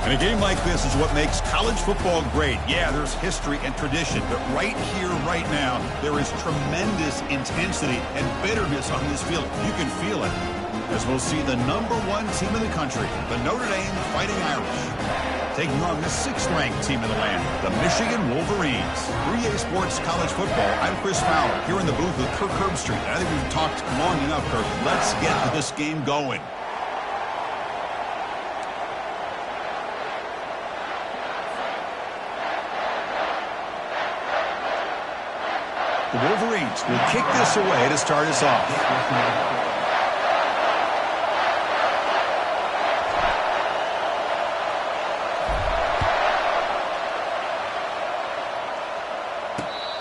And a game like this is what makes college football great. Yeah, there's history and tradition, but right here, right now, there is tremendous intensity and bitterness on this field. You can feel it, as we'll see the #1 team in the country, the Notre Dame Fighting Irish, taking on the 6th-ranked team in the land, the Michigan Wolverines. 3A Sports College Football, I'm Chris Fowler, here in the booth with Kirk Herbstreit. I think we've talked long enough, Kirk. Let's get this game going. The Wolverines will kick this away to start us off.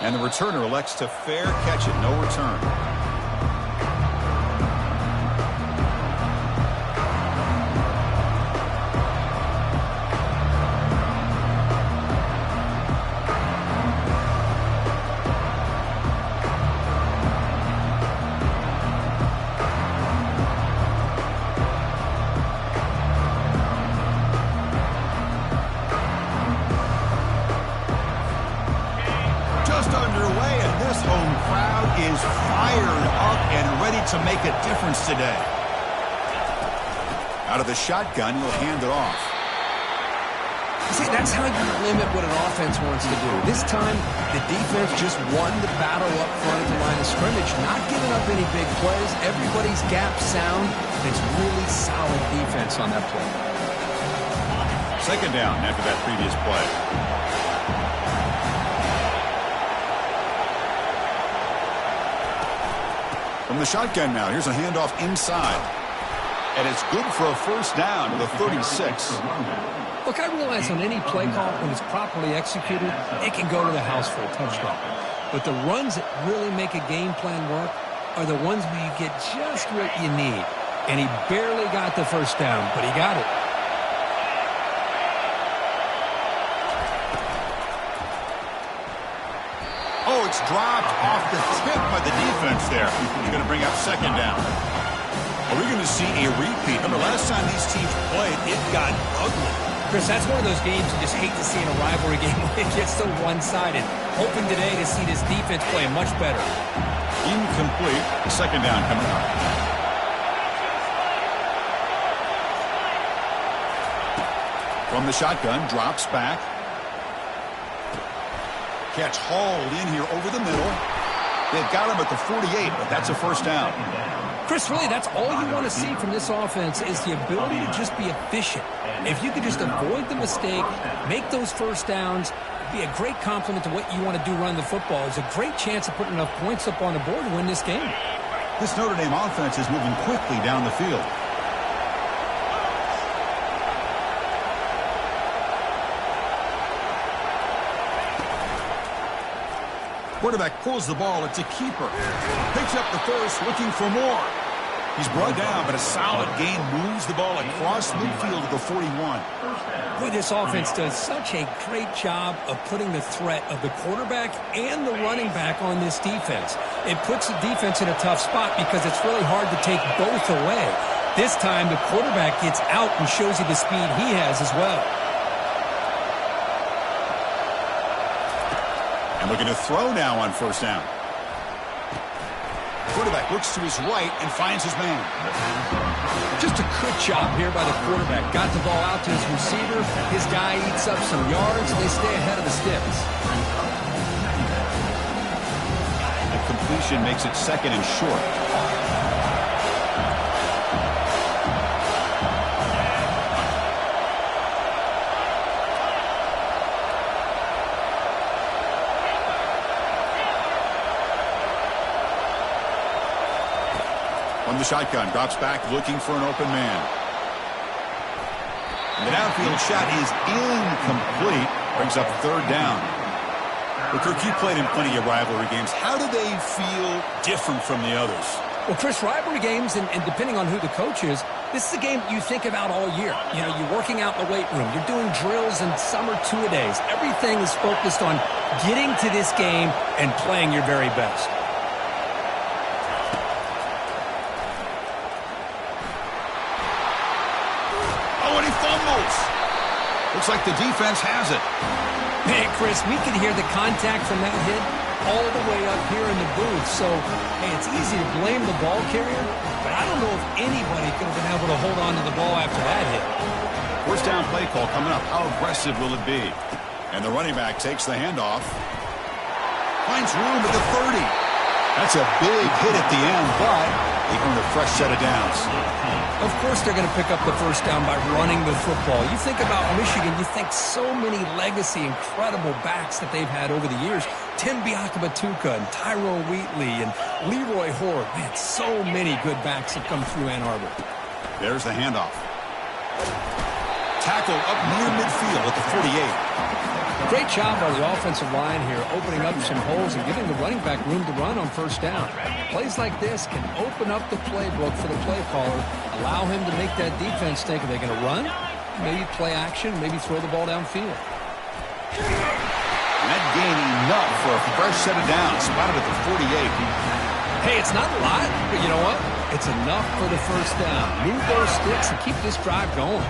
And the returner elects to fair catch it, no return. To make a difference today. Out of the shotgun, he'll hand it off. See, that's how you limit what an offense wants to do. This time, the defense just won the battle up front of the line of scrimmage, not giving up any big plays. Everybody's gap sound. It's really solid defense on that play. 2nd down after that previous play. From the shotgun now, here's a handoff inside. And it's good for a 1st down to the 36. Look, I realize on any play call, when it's properly executed, it can go to the house for a touchdown. But the runs that really make a game plan work are the ones where you get just what you need. And he barely got the 1st down, but he got it. Oh, it's dropped off the tip by the defense there. He's going to bring up 2nd down. Are we going to see a repeat? Remember, last time these teams played, it got ugly. Chris, that's one of those games you just hate to see in a rivalry game when it gets so one-sided. Hoping today to see this defense play much better. Incomplete. 2nd down coming up. From the shotgun, drops back. Catch hauled in here over the middle. They've got him at the 48, but that's a 1st down. Chris, really, that's all you want to see from this offense is the ability to just be efficient. If you could just avoid the mistake, make those 1st downs, be a great compliment to what you want to do running the football. It's a great chance of putting enough points up on the board to win this game. This Notre Dame offense is moving quickly down the field. Quarterback pulls the ball. It's a keeper. Picks up the 1st, looking for more. He's brought down, but a solid gain moves the ball across midfield to the 41. Boy, this offense does such a great job of putting the threat of the quarterback and the running back on this defense. It puts the defense in a tough spot because it's really hard to take both away. This time, the quarterback gets out and shows you the speed he has as well. Looking to throw now on 1st down. Quarterback looks to his right and finds his man. Just a good job here by the quarterback. Got the ball out to his receiver. His guy eats up some yards. They stay ahead of the sticks. The completion makes it 2nd and short. From the shotgun, drops back, looking for an open man. And the downfield shot is incomplete. Brings up 3rd down. Well, Kirk, you played in plenty of rivalry games. How do they feel different from the others? Well, Chris, rivalry games, and depending on who the coach is, this is a game you think about all year. You know, you're working out in the weight room. You're doing drills and summer two-a-days. Everything is focused on getting to this game and playing your very best. Looks like the defense has it. Hey, Chris, we could hear the contact from that hit all the way up here in the booth. So, hey, it's easy to blame the ball carrier, but I don't know if anybody could have been able to hold on to the ball after that hit. First down play call coming up. How aggressive will it be? And the running back takes the handoff. Finds room at the 30. That's a big hit at the end, but they earn a fresh set of downs. Of course they're going to pick up the first down by running the football. You think about Michigan, you think so many legacy, incredible backs that they've had over the years. Tim Biakabatuka and Tyrone Wheatley and Leroy Horde. Man, so many good backs have come through Ann Arbor. There's the handoff. Tackle up near midfield at the 48. Great job by the offensive line here, opening up some holes and giving the running back room to run on first down. Plays like this can open up the playbook for the play caller, allow him to make that defense think, are they going to run? Maybe play action, maybe throw the ball downfield. And that gain enough for a fresh set of downs, spotted at the 48. Hey, it's not a lot, but you know what? It's enough for the first down. Move those sticks and keep this drive going.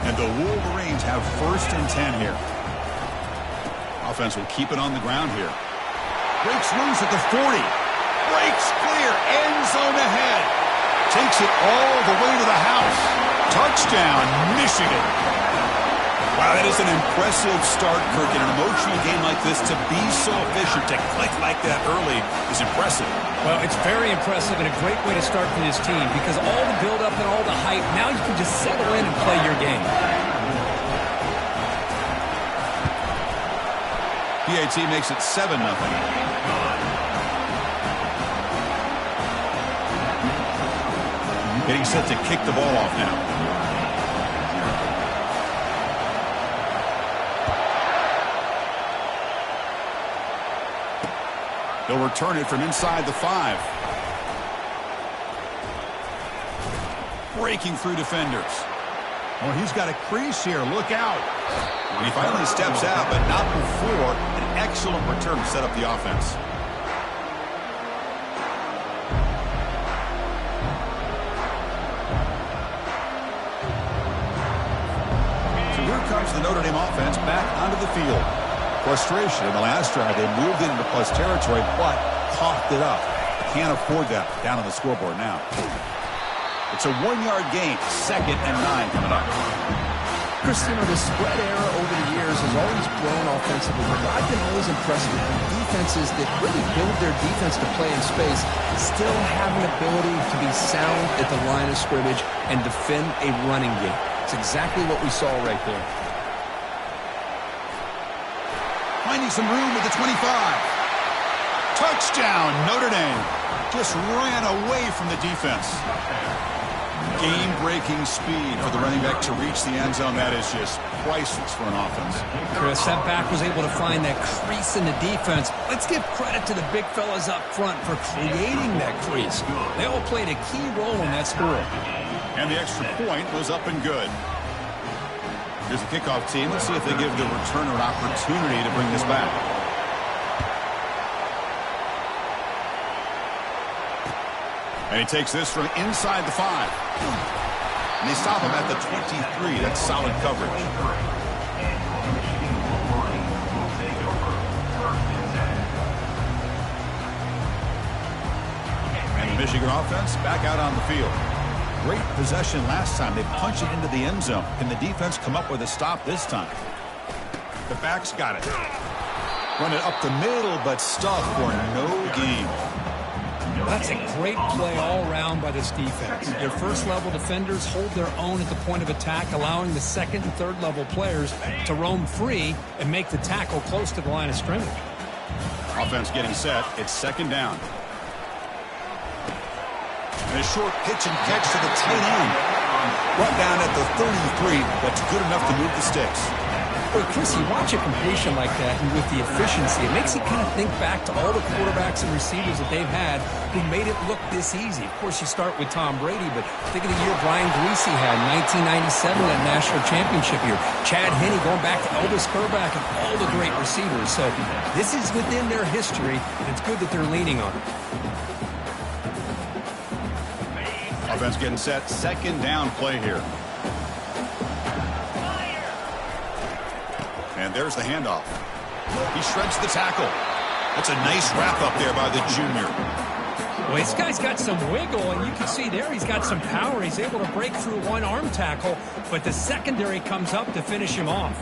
And the Wolverines have first and 10 here. Offense will keep it on the ground here. Breaks loose at the 40. Breaks clear. End zone ahead. Takes it all the way to the house. Touchdown, Michigan. Wow, that is an impressive start, Kirk. In an emotional game like this, to be so efficient, to click like that early is impressive. Well, it's very impressive and a great way to start for this team because all the build-up and all the hype, now you can just settle in and play your game. PAT makes it 7-0. Getting set to kick the ball off now. They'll return it from inside the 5. Breaking through defenders. Oh, he's got a crease here. Look out. And he finally steps out, but not before an excellent return to set up the offense. So here comes the Notre Dame offense back onto the field. Frustration in the last drive. They moved into plus territory, but coughed it up. Can't afford that down on the scoreboard now. It's a 1-yard gain. 2nd and 9 coming up. Chris, you know, the spread era over the years has always grown offensively, but I've been always impressed with defenses that really build their defense to play in space, still have an ability to be sound at the line of scrimmage and defend a running game. It's exactly what we saw right there. Finding some room with the 25. Touchdown, Notre Dame. Just ran away from the defense. Game-breaking speed for the running back to reach the end zone. That is just priceless for an offense. Chris, that back was able to find that crease in the defense. Let's give credit to the big fellas up front for creating that crease. They all played a key role in that score. And the extra point was up and good. Here's the kickoff team. Let's see if they give the returner an opportunity to bring this back. And he takes this from inside the 5. And they stop him at the 23. That's solid coverage. And the Michigan offense back out on the field. Great possession last time. They punch it into the end zone. Can the defense come up with a stop this time? The back's got it. Run it up the middle, but stuffed for no gain. That's a great play all around by this defense. Their first-level defenders hold their own at the point of attack, allowing the second and third-level players to roam free and make the tackle close to the line of scrimmage. Offense getting set. It's 2nd down. And a short pitch and catch to the tight end. Brought down at the 33. That's good enough to move the sticks. Well, Chris, you watch a completion like that, and with the efficiency, it makes you kind of think back to all the quarterbacks and receivers that they've had who made it look this easy. Of course, you start with Tom Brady, but think of the year Brian Greasy had in 1997, that national championship year. Chad Henne going back to Elvis Burback and all the great receivers. So this is within their history, and it's good that they're leaning on it. Offense getting set. 2nd down play here. And there's the handoff. He shreds the tackle. That's a nice wrap up there by the junior. Well, this guy's got some wiggle, and you can see there he's got some power. He's able to break through one arm tackle, but the secondary comes up to finish him off.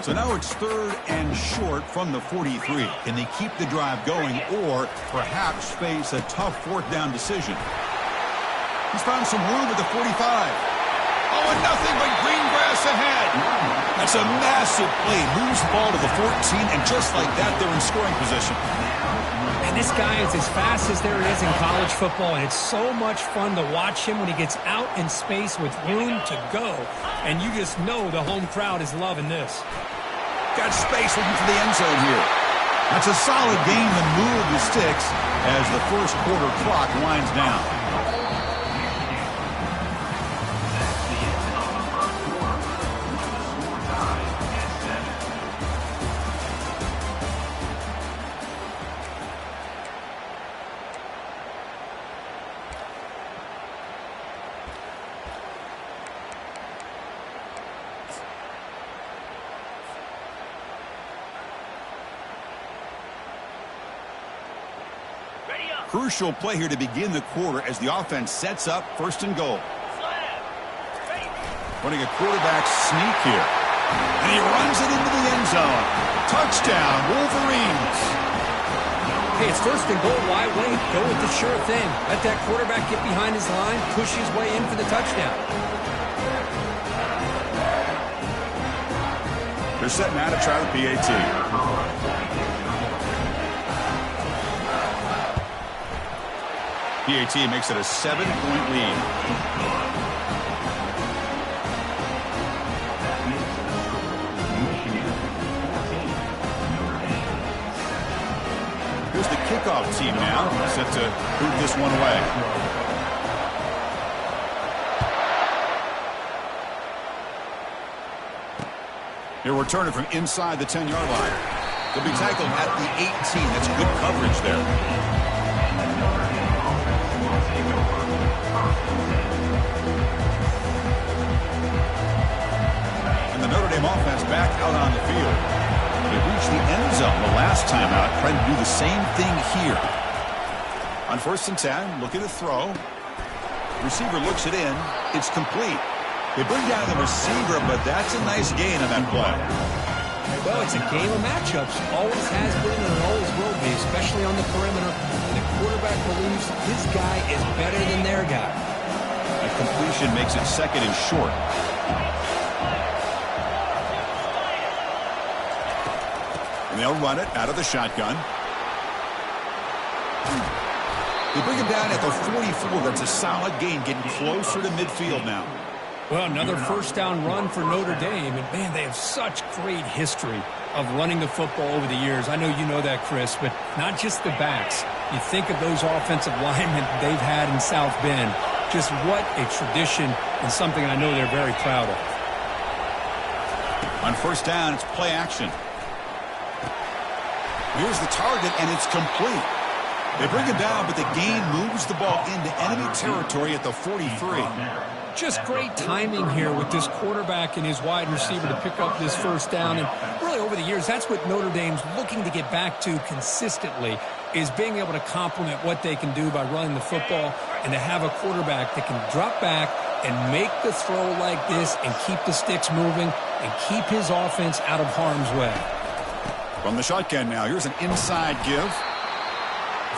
So now it's 3rd and short from the 43. Can they keep the drive going or perhaps face a tough 4th down decision? He's found some room at the 45. Oh, and nothing but green grass ahead. That's a massive play. Moves the ball to the 14, and just like that, they're in scoring position. And this guy is as fast as there is in college football, and it's so much fun to watch him when he gets out in space with room to go. And you just know the home crowd is loving this. Got space looking for the end zone here. That's a solid gain to move the sticks as the first quarter clock winds down. Crucial play here to begin the quarter as the offense sets up 1st and goal. Running a quarterback sneak here. And he runs it into the end zone. Touchdown, Wolverines. Hey, it's 1st and goal. Why wait? Go with the sure thing. Let that quarterback get behind his line, push his way in for the touchdown. They're setting out to try the PAT. PAT makes it a 7-point lead. Here's the kickoff team now, set to move this one away. He'll return it from inside the 10-yard line. They'll be tackled at the 18. That's good coverage there. And the Notre Dame offense back out on the field. They reached the end zone the last time out, trying to do the same thing here. On 1st and 10, looking to throw. Receiver looks it in. It's complete. They bring down the receiver, but that's a nice gain on that play. Well, it's a game of matchups. Always has been and always will be, especially on the perimeter. And the quarterback believes his guy is better than their guy. A completion makes it 2nd and short. And they'll run it out of the shotgun. They bring him down at the 44. That's a solid gain, getting closer to midfield now. Well, another 1st down run for Notre Dame. And, man, they have such great history of running the football over the years. I know you know that, Chris, but not just the backs. You think of those offensive linemen they've had in South Bend. Just what a tradition and something I know they're very proud of. On 1st down, it's play action. Here's the target, and it's complete. They bring him down, but the gain moves the ball into enemy territory at the 43. Just great timing here with this quarterback and his wide receiver to pick up this 1st down. And really over the years, that's what Notre Dame's looking to get back to consistently, is being able to complement what they can do by running the football and to have a quarterback that can drop back and make the throw like this and keep the sticks moving and keep his offense out of harm's way. From the shotgun now, here's an inside give.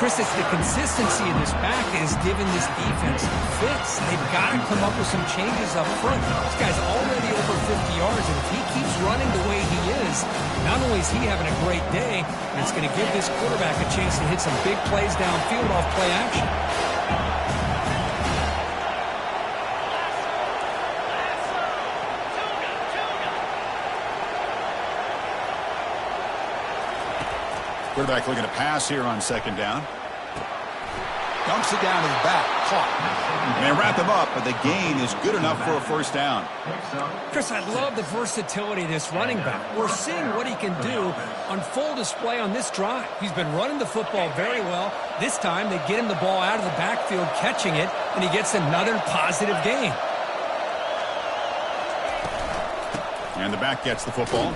Chris, it's the consistency of this back that has given this defense fits. They've got to come up with some changes up front. This guy's already over 50 yards, and if he keeps running the way he is, not only is he having a great day, but it's going to give this quarterback a chance to hit some big plays downfield off play action. Quarterback looking to pass here on 2nd down. Dumps it down to the back. Caught. And they wrap him up, but the gain is good enough for a 1st down. Chris, I love the versatility of this running back. We're seeing what he can do on full display on this drive. He's been running the football very well. This time, they get him the ball out of the backfield, catching it, and he gets another positive gain. And the back gets the football.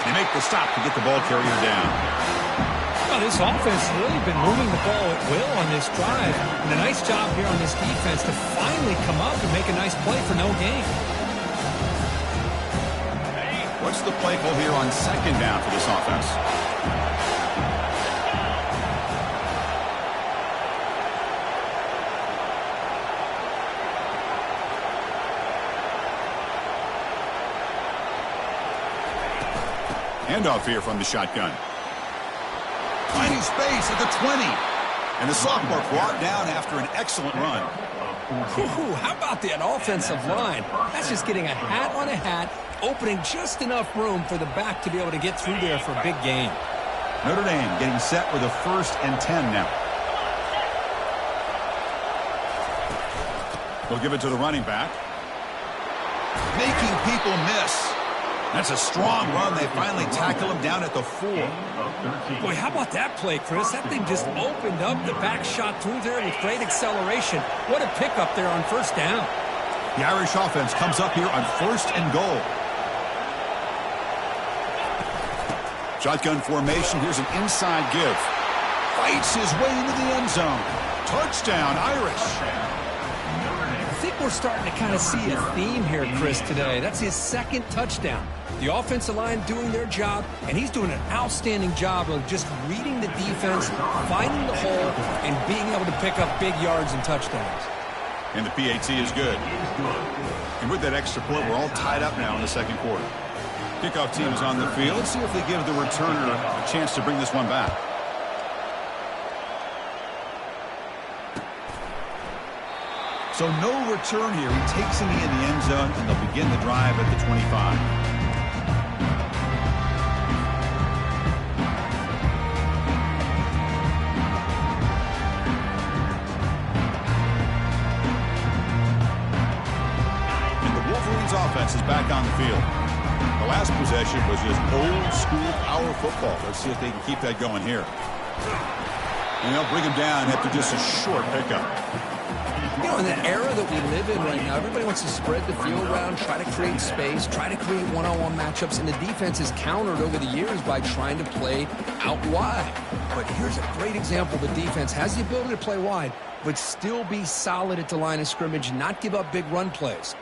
They make the stop to get the ball carrier down. Well, this offense has really been moving the ball at will on this drive. And a nice job here on this defense to finally come up and make a nice play for no gain. What's the play call here on second down for this offense? Handoff here from the shotgun. Finding space at the 20. And the sophomore brought down after an excellent run. Ooh, how about that offensive line? That's just getting a hat on a hat, opening just enough room for the back to be able to get through there for a big gain. Notre Dame getting set with a 1st and 10 now. They'll give it to the running back. Making people miss. That's a strong run. They finally tackle him down at the 4. Boy, how about that play, Chris? That thing just opened up. The back shot through there with great acceleration. What a pickup there on 1st down. The Irish offense comes up here on 1st and goal. Shotgun formation. Here's an inside give. Fights his way into the end zone. Touchdown, Irish. I think we're starting to kind of see a theme here, Chris, today. That's his 2nd touchdown. The offensive line doing their job, and he's doing an outstanding job of just reading the defense, finding the hole, and being able to pick up big yards and touchdowns. And the PAT is good. And with that extra point, we're all tied up now in the 2nd quarter. Kickoff team is on the field. Let's see if they give the returner a chance to bring this one back. So no return here. He takes it in the end zone, and they'll begin the drive at the 25. Offense is back on the field. The last possession was just old school power football. Let's see if they can keep that going here. And they'll bring him down after just a short pickup. You know, in the era that we live in right now, everybody wants to spread the field around, try to create space, try to create one-on-one matchups, and the defense is countered over the years by trying to play out wide. But here's a great example. The defense has the ability to play wide, but still be solid at the line of scrimmage and not give up big run plays.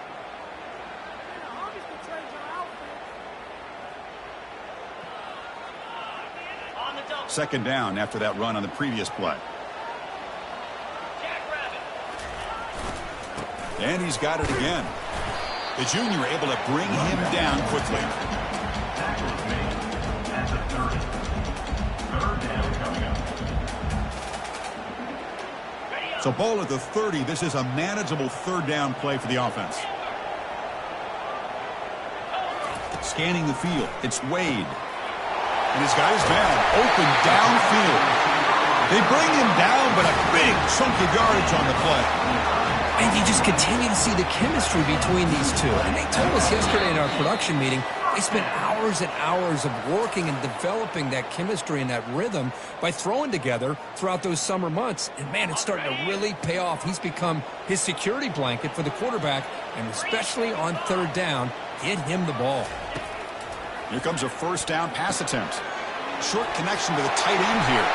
Second down after that run on the previous play. And he's got it again. The junior able to bring him down quickly. So ball at the 30. This is a manageable 3rd down play for the offense. Scanning the field. It's Wade. And his guy's down, open downfield. They bring him down, but a big chunk of yardage on the play. And you just continue to see the chemistry between these two. And they told us yesterday in our production meeting, they spent hours and hours of working and developing that chemistry and that rhythm by throwing together throughout those summer months. And, man, it's starting to really pay off. He's become his security blanket for the quarterback, and especially on 3rd down, get him the ball. Here comes a 1st down pass attempt. Short connection to the tight end here.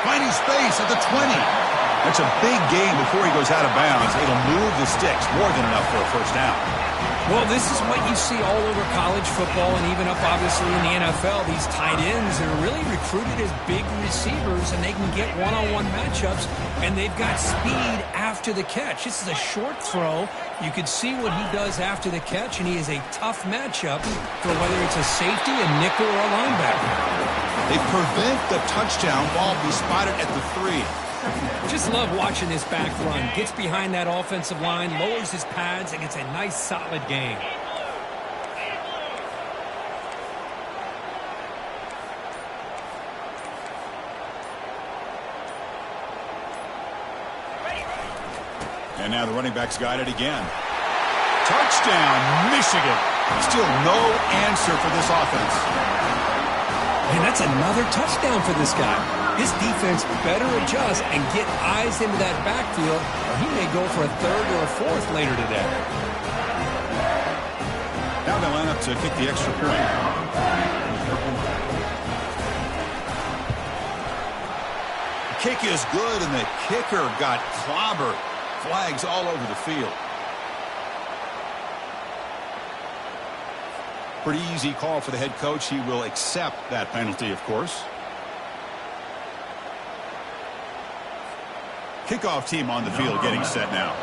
Finding space at the 20. That's a big gain before he goes out of bounds. It'll move the sticks more than enough for a 1st down. Well, this is what you see all over college football and even up, obviously, in the NFL. These tight ends that are really recruited as big receivers, and they can get one-on-one matchups, and they've got speed after the catch. This is a short throw. You can see what he does after the catch, and he is a tough matchup for whether it's a safety, a nickel, or a linebacker. They prevent the touchdown ball be spotted at the 3. Just love watching this back run. Gets behind that offensive line, lowers his pads, and gets a nice, solid gain. And now the running back's got it again. Touchdown, Michigan. Still no answer for this offense. And that's another touchdown for this guy. This defense better adjust and get eyes into that backfield, or he may go for a 3rd or a 4th later today. Now they line up to kick the extra point. Kick is good, and the kicker got clobbered. Flags all over the field. Pretty easy call for the head coach. He will accept that penalty, of course. Kickoff team on the field getting set now.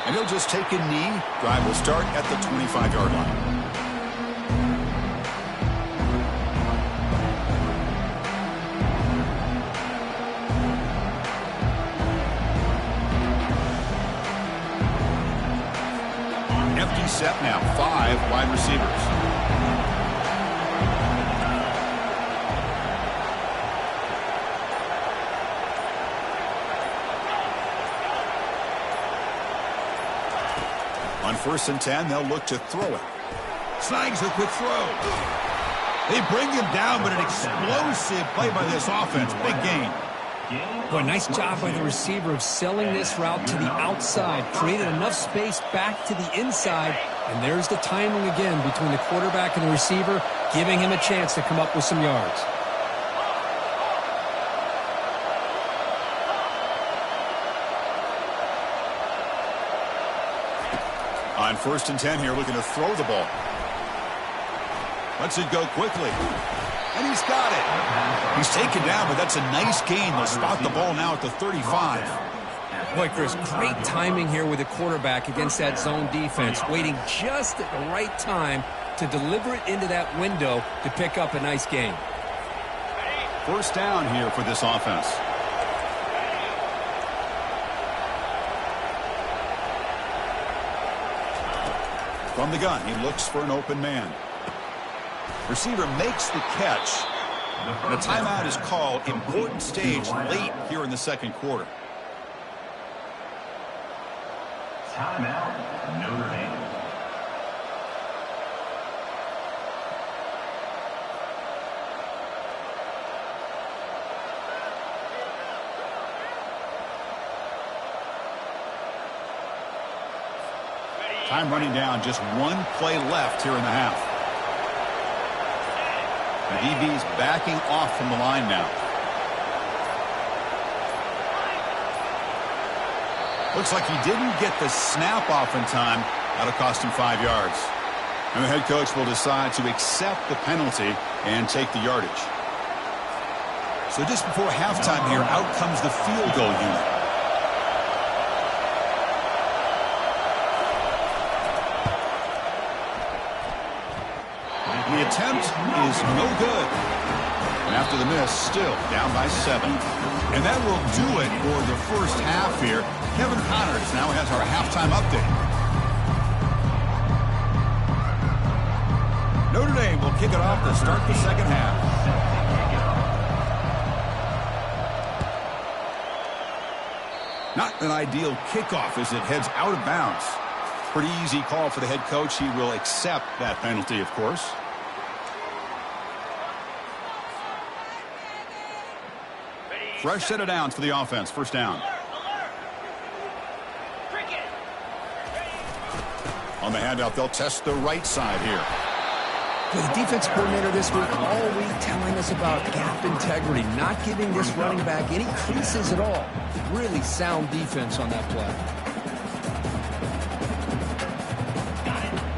And he'll just take a knee. Drive will start at the 25-yard line. Empty set now. 5 wide receivers. On 1st and 10, they'll look to throw it. Snags a quick throw. They bring him down, but an explosive play by this offense. Big gain. Boy, nice job by the receiver of selling this route to the outside. Created enough space back to the inside. And there's the timing again between the quarterback and the receiver, giving him a chance to come up with some yards. On 1st and 10 here, looking to throw the ball. Lets it go quickly. And he's got it. He's taken down, but that's a nice gain. They'll spot the ball now at the 35. Boy, Chris, great timing here with the quarterback against that zone defense, waiting just at the right time to deliver it into that window to pick up a nice gain. 1st down here for this offense. From the gun, he looks for an open man. Receiver makes the catch. The timeout is called. Important stage late here in the 2nd quarter. Timeout, Notre Dame. Time running down, just 1 play left here in the half. The DB's backing off from the line now. Looks like he didn't get the snap off in time. That'll cost him 5 yards. And the head coach will decide to accept the penalty and take the yardage. So just before halftime here, out comes the field goal unit. The attempt is no good. And after the miss, still down by 7. And that will do it for the first half here. Kevin Connors now has our halftime update. Notre Dame will kick it off to start the 2nd half. Not an ideal kickoff as it heads out of bounds. Pretty easy call for the head coach. He will accept that penalty, of course. Fresh set of downs for the offense. 1st down. On the handout, they'll test the right side here. Well, the defense coordinator this week all week telling us about gap integrity, not giving this running back any creases at all. Really sound defense on that play.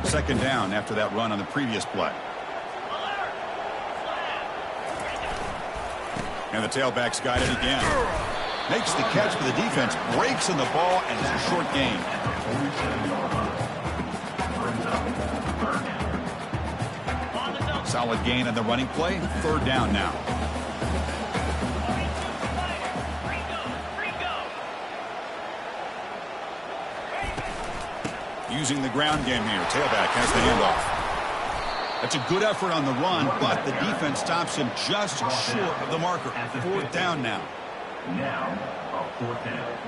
2nd down after that run on the previous play. And the tailback's got it again. Makes the catch, but the defense breaks in the ball, and it's a short gain. Solid gain on the running play. 3rd down now. Using the ground game here. Tailback has the handoff. That's a good effort on the run, but the defense stops him just short of the marker. 4th down now. Now, a 4th down.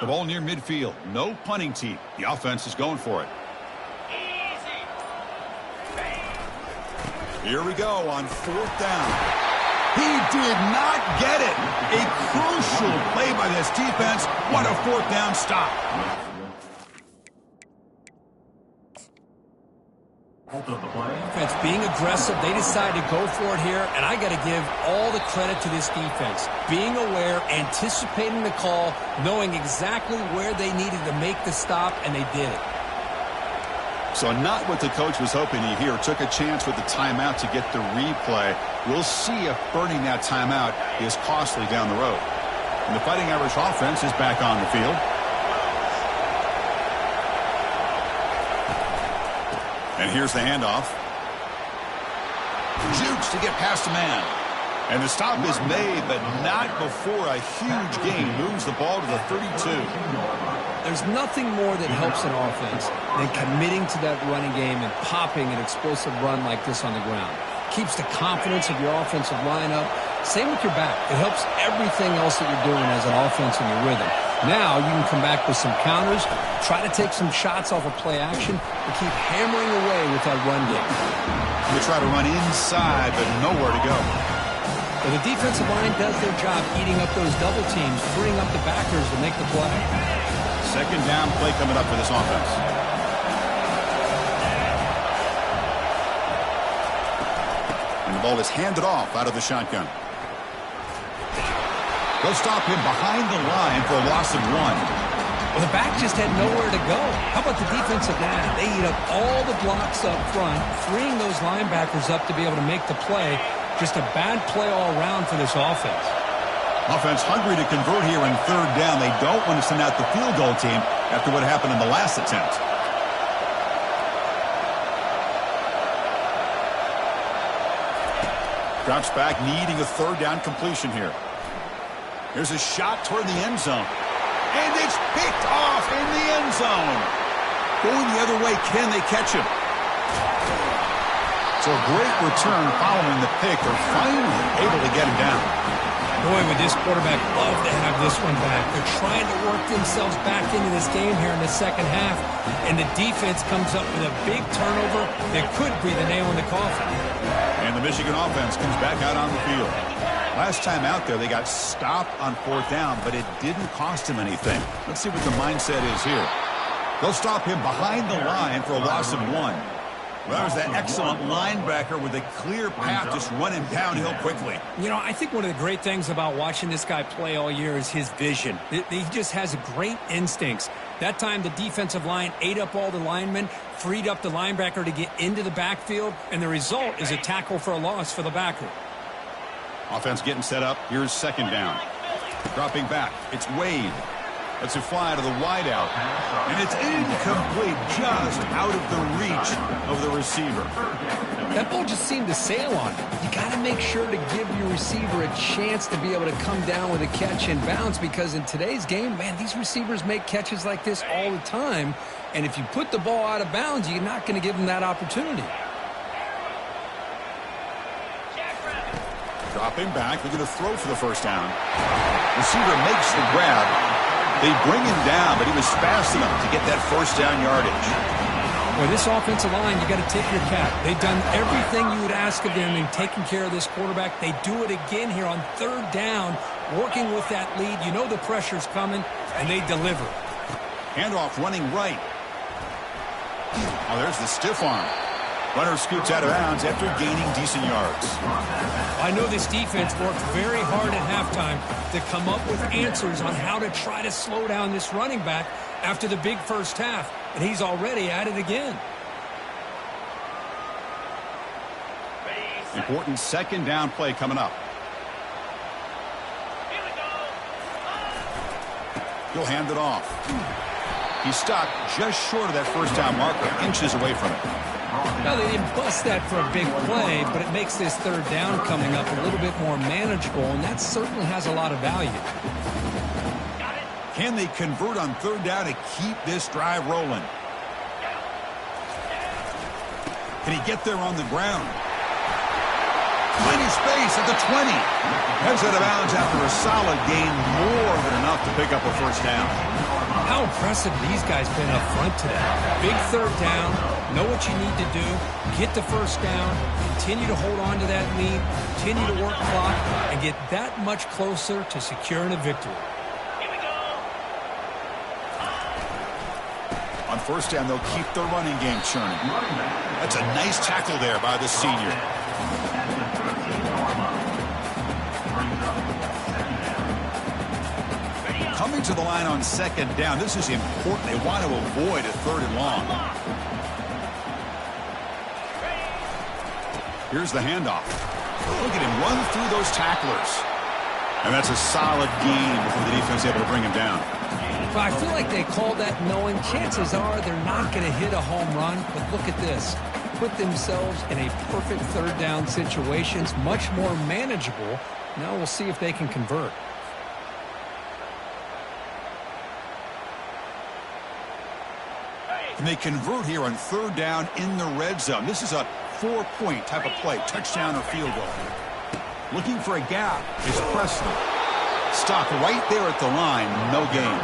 The ball near midfield. No punting tee. The offense is going for it. Here we go on 4th down. He did not get it. A crucial play by this defense. What a 4th down stop. Defense being aggressive. They decided to go for it here, and I got to give all the credit to this defense. Being aware, anticipating the call, knowing exactly where they needed to make the stop, and they did it. So not what the coach was hoping to hear. Took a chance with the timeout to get the replay. We'll see if burning that timeout is costly down the road. And the Fighting Irish offense is back on the field. And here's the handoff. Jukes to get past a man. And the stop is made, but not before a huge gain moves the ball to the 32. There's nothing more that helps an offense than committing to that running game and popping an explosive run like this on the ground. Keeps the confidence of your offensive line up. Same with your back. It helps everything else that you're doing as an offense in your rhythm. Now you can come back with some counters, try to take some shots off of play action, and keep hammering away with that run game. You try to run inside, but nowhere to go. Well, the defensive line does their job eating up those double teams, freeing up the backers to make the play. 2nd down play coming up for this offense. And the ball is handed off out of the shotgun. They'll stop him behind the line for a loss of 1. Well, the back just had nowhere to go. How about the defensive line? They eat up all the blocks up front, freeing those linebackers up to be able to make the play. Just a bad play all around for this offense. Offense hungry to convert here in 3rd down. They don't want to send out the field goal team after what happened in the last attempt. Drops back, needing a 3rd down completion here. Here's a shot toward the end zone. And it's picked off in the end zone. Going the other way, can they catch him? So a great return following the pick. They're finally able to get him down. Boy, would this quarterback love to have this one back. They're trying to work themselves back into this game here in the 2nd half. And the defense comes up with a big turnover that could be the nail in the coffin. And the Michigan offense comes back out on the field. Last time out there, they got stopped on 4th down, but it didn't cost him anything. Let's see what the mindset is here. They'll stop him behind the line for a loss of 1. Well, there's that excellent linebacker with a clear path just running downhill quickly. You know, I think one of the great things about watching this guy play all year is his vision. He just has great instincts. That time, the defensive line ate up all the linemen, freed up the linebacker to get into the backfield, and the result is a tackle for a loss for the backer. Offense getting set up. Here's 2nd down. Dropping back. It's Wade. That's a fly to the wideout. And it's incomplete, just out of the reach of the receiver. That ball just seemed to sail on him. You got to make sure to give your receiver a chance to be able to come down with a catch and bounce, because in today's game, man, these receivers make catches like this all the time. And if you put the ball out of bounds, you're not going to give them that opportunity. Dropping back, looking to throw for the 1st down. Receiver makes the grab. They bring him down, but he was fast enough to get that 1st down yardage. Well, this offensive line, you got to tip your cap. They've done everything you would ask of them in taking care of this quarterback. They do it again here on 3rd down, working with that lead. You know the pressure's coming, and they deliver. Handoff running right. Oh, there's the stiff arm. Runner scoots out of bounds after gaining decent yards. I know this defense worked very hard at halftime to come up with answers on how to try to slow down this running back after the big 1st half, and he's already at it again. Important 2nd down play coming up. He'll hand it off. He stopped just short of that 1st down marker, inches away from it. Now, they didn't bust that for a big play, but it makes this 3rd down coming up a little bit more manageable, and that certainly has a lot of value. Can they convert on 3rd down to keep this drive rolling? Can he get there on the ground? Plenty of space at the 20. Heads out of bounds after a solid gain, more than enough to pick up a first down. How impressive these guys been up front today. Big third down, know what you need to do, get the first down, continue to hold on to that lead, continue to work clock, and get that much closer to securing a victory. On first down, they'll keep the running game churning. That's a nice tackle there by the senior. Coming to the line on second down, this is important. They want to avoid a third and long. Here's the handoff. Look at him run through those tacklers. And that's a solid gain before the defense is able to bring him down. Well, I feel like they called that knowing chances are they're not going to hit a home run. But look at this. Put themselves in a perfect third down situations, much more manageable. Now we'll see if they can convert. And they convert here on third down in the red zone. This is a 4-point type of play, touchdown or field goal. Looking for a gap is Presley. Stopped right there at the line, no gain.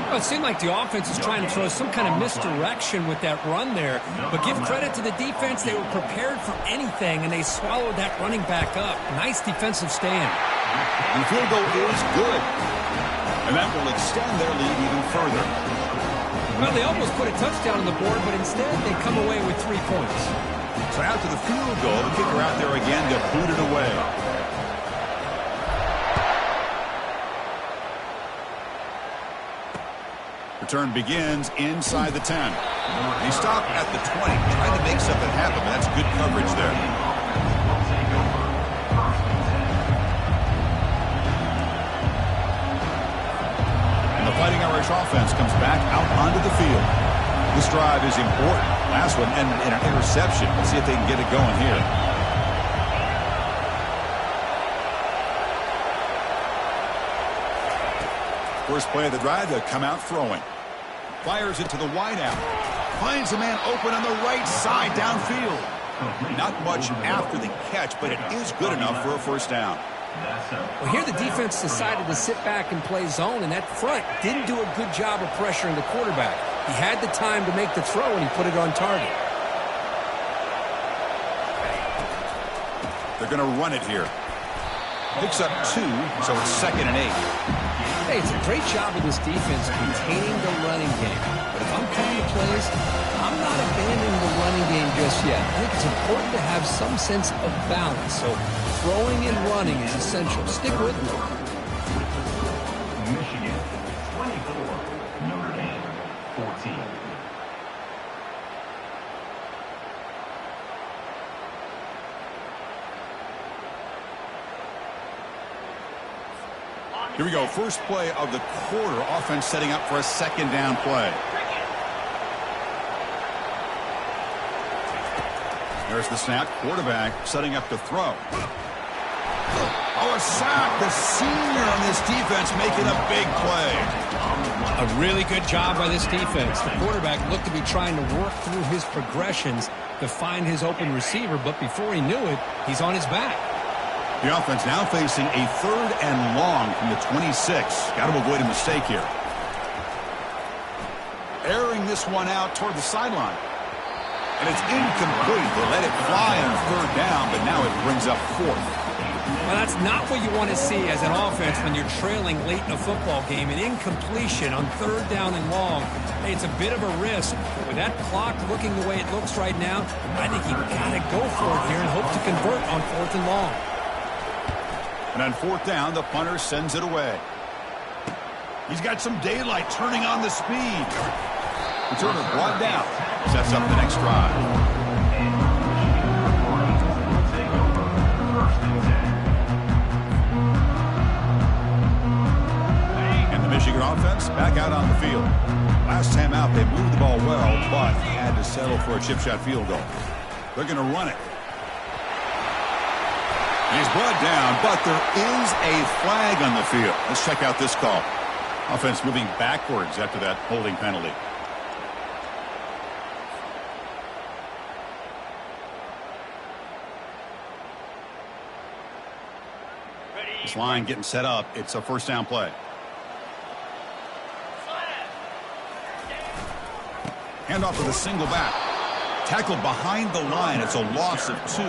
Well, it seemed like the offense is trying to throw some kind of misdirection with that run there. But give credit to the defense. They were prepared for anything, and they swallowed that running back up. Nice defensive stand. And the field goal is good. And that will extend their lead even further. Well, they almost put a touchdown on the board, but instead they come away with 3 points. So after the field goal, the kicker out there again to boot it away. Return begins inside the 10. He stopped at the 20, trying to make something happen, but that's good coverage there. And the Fighting Irish offense comes back out onto the field. This drive is important. Last one ended in an interception. Let's see if they can get it going here. First play of the drive, they'll come out throwing. Fires it to the wideout. Finds a man open on the right side downfield. Not much after the catch, but it is good enough for a first down. Well, here the defense decided to sit back and play zone, and that front didn't do a good job of pressuring the quarterback. He had the time to make the throw, and he put it on target. They're going to run it here. Picks up 2, so it's 2nd and 8. Hey, it's a great job of this defense containing the running game. But if I'm calling the plays, I'm not abandoning the running game just yet. I think it's important to have some sense of balance. So throwing and running is essential. Stick with me. Michigan 24, Notre Dame 14. Here we go. First play of the quarter. Offense setting up for a second down play. There's the snap. Quarterback setting up to throw. Oh, a sack. The senior on this defense making a big play. A really good job by this defense. The quarterback looked to be trying to work through his progressions to find his open receiver, but before he knew it, he's on his back. The offense now facing a third and long from the 26. Got to avoid a mistake here. Airing this one out toward the sideline. And it's incomplete. They let it fly on third down, but now it brings up 4th. Well, that's not what you want to see as an offense when you're trailing late in a football game. An incompletion on third down and long. Hey, it's a bit of a risk. With that clock looking the way it looks right now, I think you've got to go for it here and hope to convert on 4th and long. And on 4th down, the punter sends it away. He's got some daylight turning on the speed. Returner brought down. Sets up the next drive. And the Michigan offense back out on the field. Last time out, they moved the ball well, but had to settle for a chip shot field goal. They're going to run it. He's brought down, but there is a flag on the field. Let's check out this call. Offense moving backwards after that holding penalty. This line getting set up. It's a first down play. Handoff with a single back. Tackled behind the line. It's a loss of 2.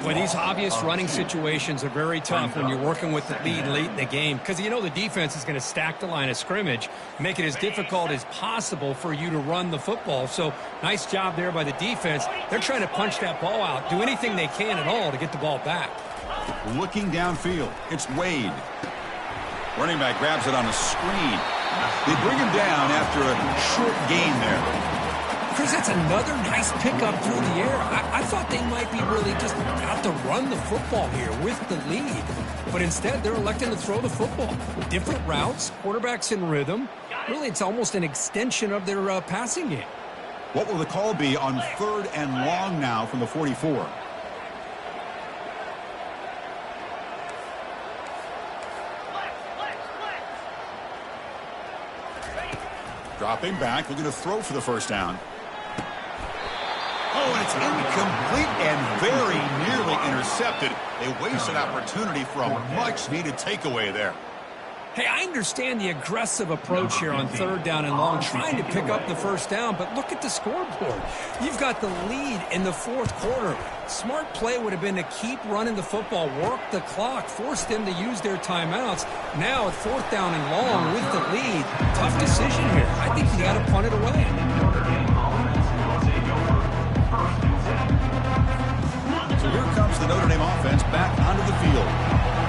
Well, these obvious running situations are very tough when you're working with the lead late in the game because you know the defense is going to stack the line of scrimmage, make it as difficult as possible for you to run the football. So nice job there by the defense. They're trying to punch that ball out, do anything they can at all to get the ball back. Looking downfield, it's Wade. Running back grabs it on a screen. They bring him down after a short gain there. Chris, that's another nice pickup through the air. I thought they might be really just out to run the football here with the lead. But instead, they're electing to throw the football. Different routes, quarterbacks in rhythm. Really, it's almost an extension of their passing game. What will the call be on 3rd and long now from the 44? Dropping back, looking to throw for the first down. Oh, and it's incomplete and very nearly intercepted. They wasted opportunity for a much-needed takeaway there. Hey, I understand the aggressive approach here on 3rd down and long, trying to pick up the first down, but look at the scoreboard. You've got the lead in the 4th quarter. Smart play would have been to keep running the football, work the clock, force them to use their timeouts. Now at 4th down and long with the lead, tough decision here. I think you got to punt it away. So here comes the Notre Dame offense back onto the field.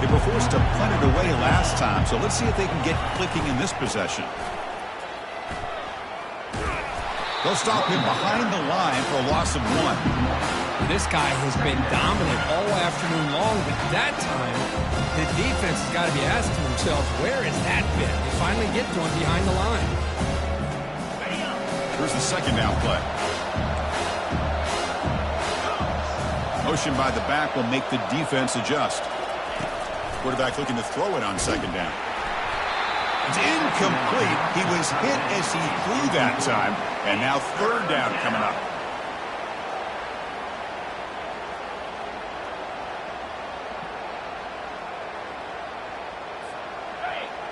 They were forced to punt it away last time, so let's see if they can get clicking in this possession. They'll stop him behind the line for a loss of 1. This guy has been dominant all afternoon long, but that time, the defense has got to be asking themselves, where has that been? They finally get to him behind the line. Here's the second down play. Motion by the back will make the defense adjust. Quarterback looking to throw it on 2nd down. It's incomplete. He was hit as he threw that time. And now 3rd down coming up.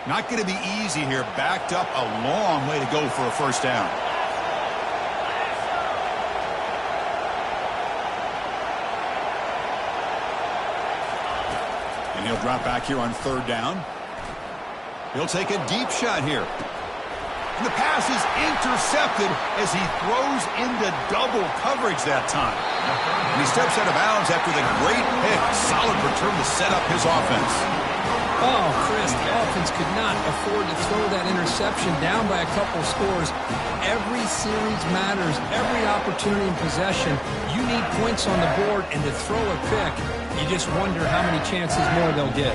Not going to be easy here. Backed up a long way to go for a first down. And he'll drop back here on 3rd down. He'll take a deep shot here. And the pass is intercepted as he throws into double coverage that time. And he steps out of bounds after the great pick. Solid return to set up his offense. Oh, Chris, the offense could not afford to throw that interception down by a couple scores. Every series matters. Every opportunity in possession. You need points on the board, and to throw a pick, you just wonder how many chances more they'll get.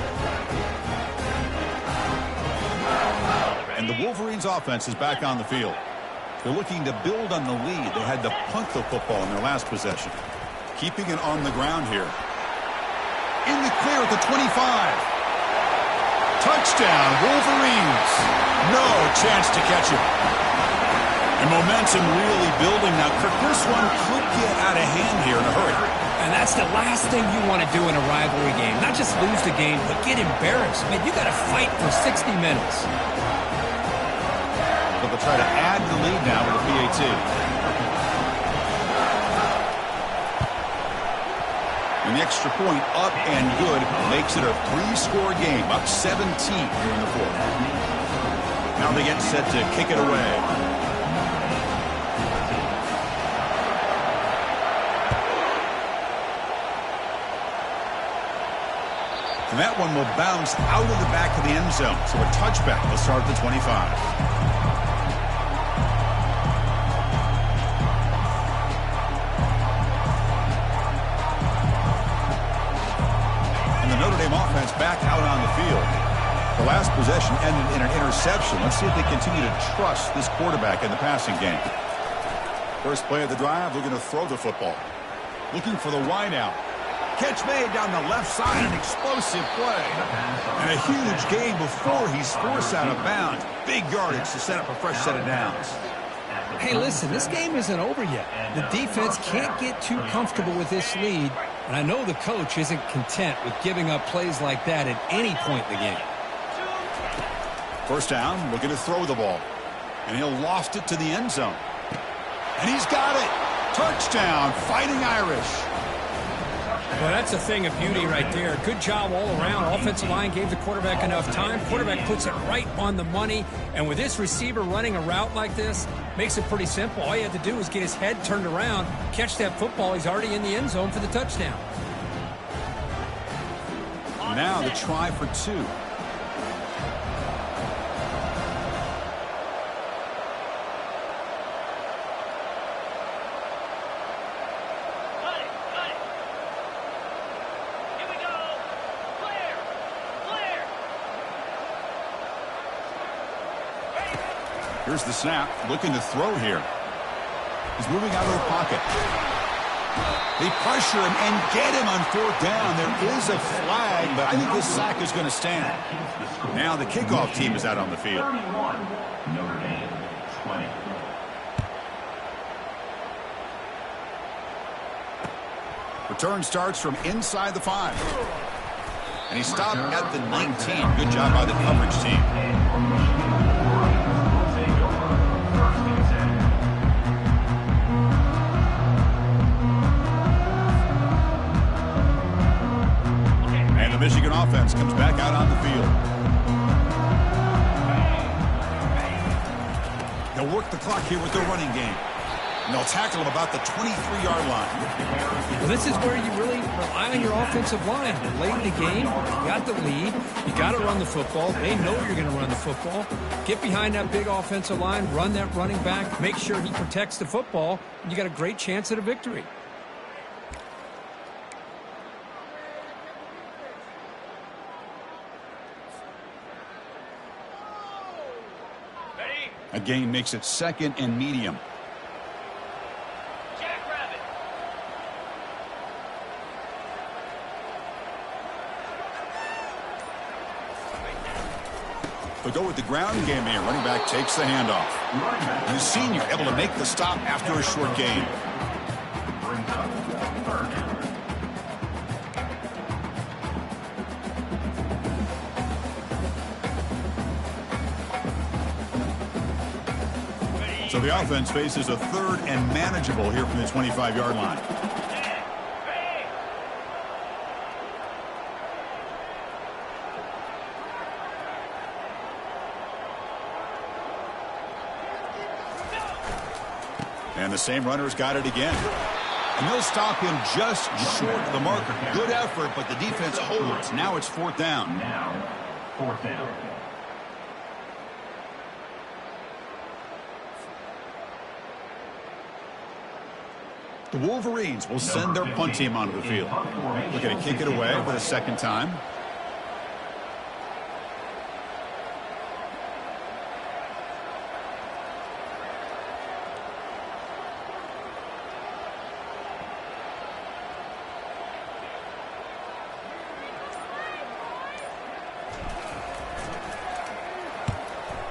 And the Wolverines' offense is back on the field. They're looking to build on the lead. They had to punt the football in their last possession. Keeping it on the ground here. In the clear at the 25. Touchdown, Wolverines. No chance to catch him. And momentum really building now. Kirk, this one could get out of hand here in a hurry. And that's the last thing you want to do in a rivalry game. Not just lose the game, but get embarrassed. Man, you got to fight for 60 minutes. But they'll try to add the lead now with a PAT. And the extra point up and good makes it a 3-score game, up 17 here in the 4th. Now they get set to kick it away. And that one will bounce out of the back of the end zone. So a touchback will start at the 25. Offense back out on the field. The last possession ended in an interception. Let's see if they continue to trust this quarterback in the passing game. First play of the drive, looking to throw the football. Looking for the wideout. Catch made down the left side, an explosive play. And a huge gain before he's forced out of bounds. Big yardage to set up a fresh set of downs. Hey, listen, this game isn't over yet. The defense can't get too comfortable with this lead. And I know the coach isn't content with giving up plays like that at any point in the game. First down, looking to throw the ball. And he'll loft it to the end zone. And he's got it. Touchdown, Fighting Irish. Well, that's a thing of beauty right there. Good job all around. Offensive line gave the quarterback enough time. Quarterback puts it right on the money. And with this receiver running a route like this, makes it pretty simple. All you have to do is get his head turned around, catch that football. He's already in the end zone for the touchdown. Now the try for 2. Here's the snap, looking to throw here. He's moving out of the pocket. They pressure him and get him on 4th down. There is a flag, but I think this sack is going to stand. Now the kickoff team is out on the field. 31, Notre Dame, 20. Return starts from inside the 5. And he stopped at the 19. Good job by the coverage team. Michigan offense comes back out on the field. They'll work the clock here with their running game. And they'll tackle him about the 23-yard line. Well, this is where you really rely on your offensive line. Late in the game, you got the lead. You got to run the football. They know you're going to run the football. Get behind that big offensive line, run that running back, make sure he protects the football, and you got a great chance at a victory. A gain makes it 2nd and medium. Jackrabbit. They go with the ground game here. Running back takes the handoff. And the senior able to make the stop after a short gain. Brings up 3rd down. So the offense faces a 3rd and manageable here from the 25-yard line. And the same runner's got it again. And they'll stop him just short of the marker. Good effort, but the defense holds. Now it's 4th down. Now, 4th down. The Wolverines will send their punt team onto the field. Looking to kick it away for the 2nd time.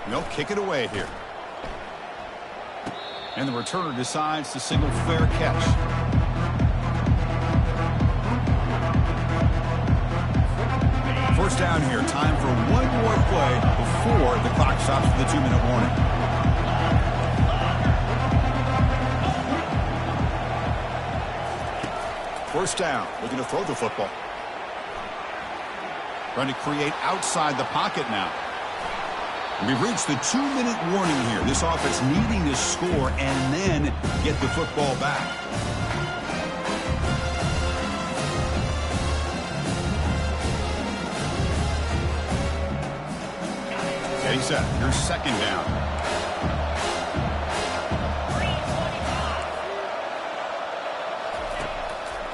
They'll kick it away here. And the returner decides to single fair catch. First down here. Time for one more play before the clock stops for the 2-minute warning. First down. Looking to throw the football. Trying to create outside the pocket now. We've reached the 2-minute warning here. This offense needing to score and then get the football back. Steady set. Here's 2nd down.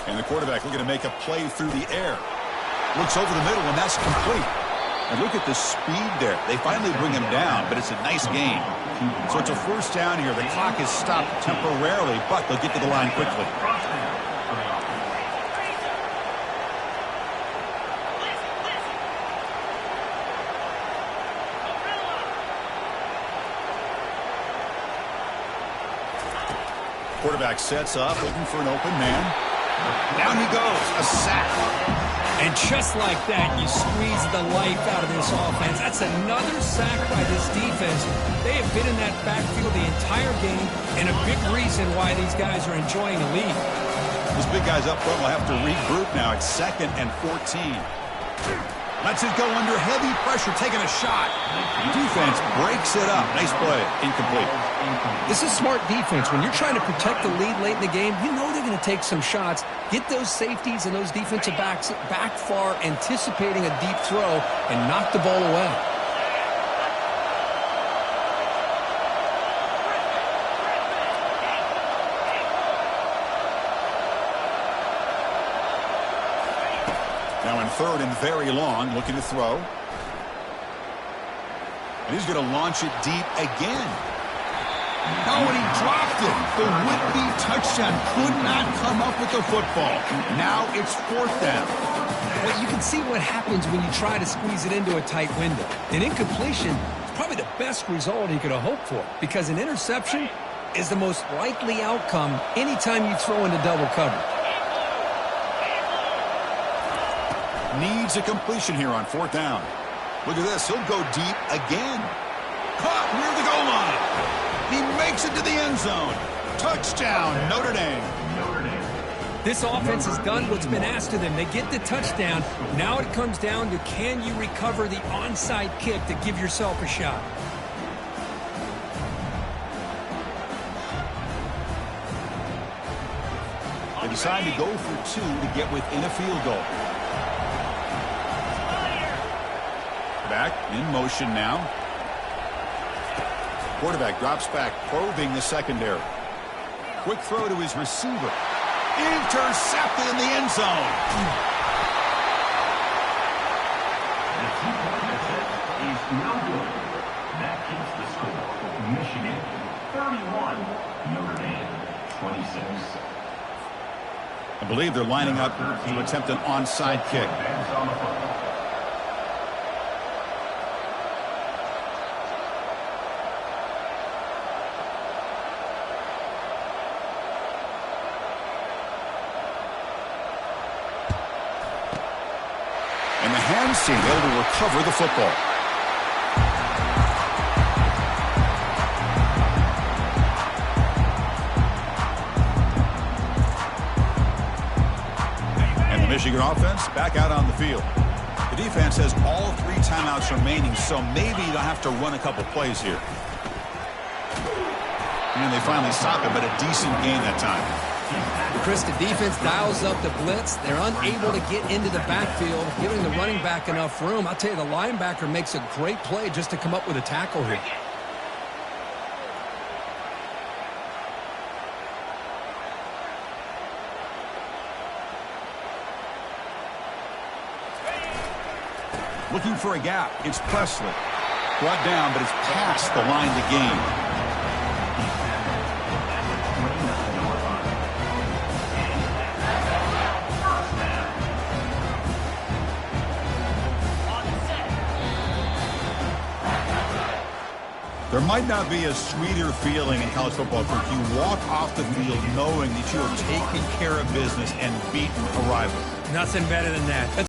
And the quarterback looking to make a play through the air. Looks over the middle, and that's complete. And look at the speed there. They finally bring him down, but it's a nice gain. So it's a first down here. The clock is stopped temporarily, but they'll get to the line quickly. Quarterback sets up, looking for an open man. Down he goes, a sack. And just like that, you squeeze the life out of this offense. That's another sack by this defense. They have been in that backfield the entire game, and a big reason why these guys are enjoying a lead. Those big guys up front will have to regroup now. It's 2nd and 14. Lets it go under heavy pressure, taking a shot. Defense breaks it up. Nice play. Incomplete. This is smart defense. When you're trying to protect the lead late in the game, you know they're going to take some shots, get those safeties and those defensive backs back far, anticipating a deep throw, and knock the ball away. Now in 3rd and very long, looking to throw. And he's going to launch it deep again. Oh, and he dropped it. The would-be touchdown could not come up with the football. Now it's 4th down. Well, you can see what happens when you try to squeeze it into a tight window. An incompletion is probably the best result he could have hoped for, because an interception is the most likely outcome anytime you throw into double coverage. Needs a completion here on 4th down. Look at this. He'll go deep again. Caught near the goal line. He makes it to the end zone. Touchdown, Notre Dame. This offense has done what's been asked of them. They get the touchdown. Now it comes down to, can you recover the onside kick to give yourself a shot? They decide to go for 2 to get within a field goal. Back in motion now. Quarterback drops back, probing the secondary. Quick throw to his receiver. Intercepted in the end zone. The 2-point attempt is no good. That keeps the score. Michigan 31, Notre Dame 26. I believe they're lining up to attempt an onside kick. Hands on the football. And the hands team able to recover the football. And the Michigan offense back out on the field. The defense has all 3 timeouts remaining, so maybe they'll have to run a couple plays here. And they finally stop it, but a decent gain that time. Chris, the defense dials up the blitz. They're unable to get into the backfield, giving the running back enough room. I'll tell you, the linebacker makes a great play just to come up with a tackle here. Looking for a gap. It's Presley. Brought down, but it's past the line to gain. There might not be a sweeter feeling in college football if you walk off the field knowing that you have taken care of business and beaten a rival. Nothing better than that.